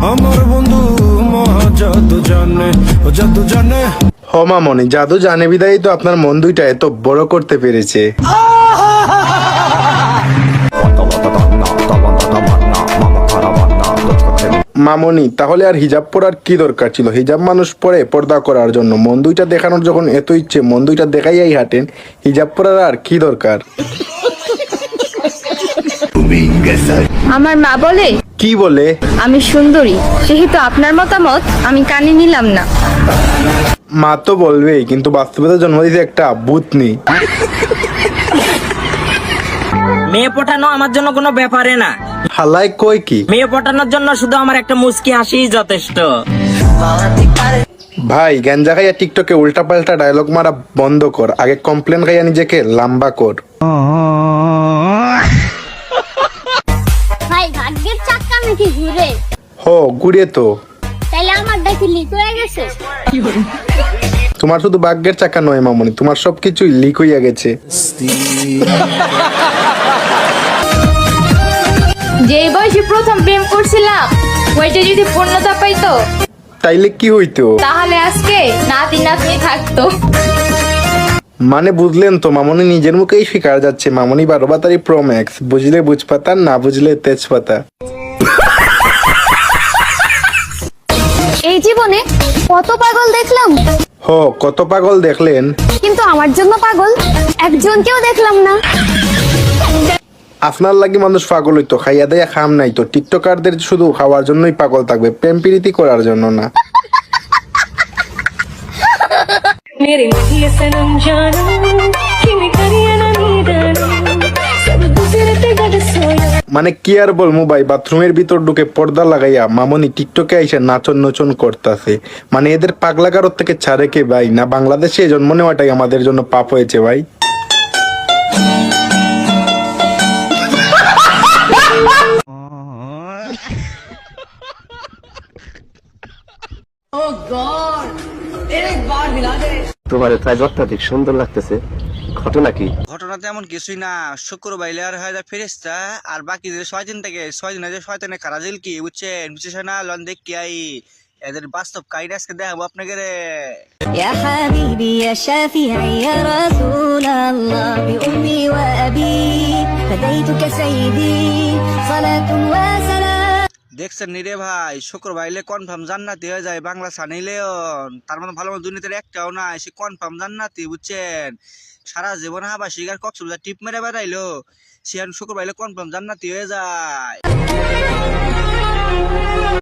আমার বন্ধু মহা জাদু জানে, ও জাদু জানে। হ মামনি, জাদু জানে বিদায়ী তো আপনার মন দুইটা এত বড় করতে পেরেছে। মামনি, তাহলে আর হিজাব পরার কি দরকার ছিল? হিজাব মানুষ পরে পর্দা করার জন্য। মন দুইটা দেখানোর যখন এত ইচ্ছে, মন দুইটা দেখাইয়াই হাঁটেন, হিজাব পরার আর কি দরকার? আমার মা বলে কি বলে? আমি সুন্দরী, সেহেতু আপনার মতামত আমি কানে নিলাম না। মা তো বলবেই, কিন্তু বাস্তবতা জন্ম দিতে একটা ভূতনি। মেয়ে পটানো আমার জন্য কোনো ব্যাপারে না। হালাই কই কি? মেয়ে পটানোর জন্য শুধু আমার একটা মুচকি হাসিই যথেষ্ট। ভাই, গাঞ্জা খাইয়া টিকটকে উল্টা পাল্টা ডায়লগ মারা বন্ধ কর, আগে কমপ্লেন খাইয়া নিজেকে লম্বা কর। ভাই ভাগ্যের চাক্কা নাকি ঘুরে? হো, ঘুরে তো। তাইলে আমার দেখি লিক হয়ে গেছে। তোমার শুধু ভাগ্যের চাকা নয় মামনি, তোমার সবকিছুই লিক হইয়া গেছে। যে বয়সে প্রথম প্রেম করছিলাম ওইটা যদি পূর্ণতা পাইতো, তাইলে কি হইতো? তাহলে আজকে নাতি নাতনি থাকতো। মানে বুঝলেন তো, মামনি নিজের মুখেই স্বীকার যাচ্ছে মামনি 12 বাতারি প্রো ম্যাক্স। বুঝলে বুঝপাতা, না বুঝলে তেজপাতা। এই জীবনে কত পাগল দেখলাম, হো, কত পাগল দেখলেন, কিন্তু আমার জন্য পাগল একজনকেও দেখলাম না। আপনার লাগি মানুষ পাগল হইতো, খাইয়া দেয়া খাম নাই তো। টিকটকারদের শুধু খাওয়ার জন্যই পাগল থাকবে, প্রেম প্রীতি করার জন্য না। मेरे मीठे सनम जानम कि मैं करिया ना नीदानम सब गुजरते गड सोया। মানে কি আর বলবো ভাই, বাথরুমের ভিতর ঢুকে পর্দা লাগাইয়া মামনি টিকটকে আইসা নাচন নচন করতেছে। মানে এদের পাগলাগারত থেকে ছাড়ে কে ভাই? না বাংলাদেশে জন্ম নেওয়াটাই আমাদের জন্য পাপ হয়েছে ভাই। তোমার প্রায় অত্যাধিক সুন্দর লাগতেছে, ঘটনা কি? ঘটনা তেমন কিছুই না। শুক্রবাইলে আর হয় ফেরেস্তা, আর বাকি যে 6 দিন থেকে 6 দিন যে শয়তানে কারাজিল কি বুঝছেন? বিশেষ না লন দেখ কি আই এদের বাস্তব কাহিনী আজকে দেখাবো আপনাকে রে। يا حبيبي يا شافعي يا رسول الله بأمي وأبي فديتك سيدي صلاة وسلام। দেখছেন নি রে ভাই, শুক্রবাইলে কনফার্ম জান্নাতি হয়ে যায় বাংলা সানিলেও। তার মানে ভালো মতো দুর্নীতির একটাও নাই, সে কনফার্ম জান্নাতি বুঝছেন। সারা জীবন হাবা শিকার কক্সবাজার টিপ মেরে বেড়াইলো, সে শুক্রবাইলে কনফার্ম জান্নাতি হয়ে যায়।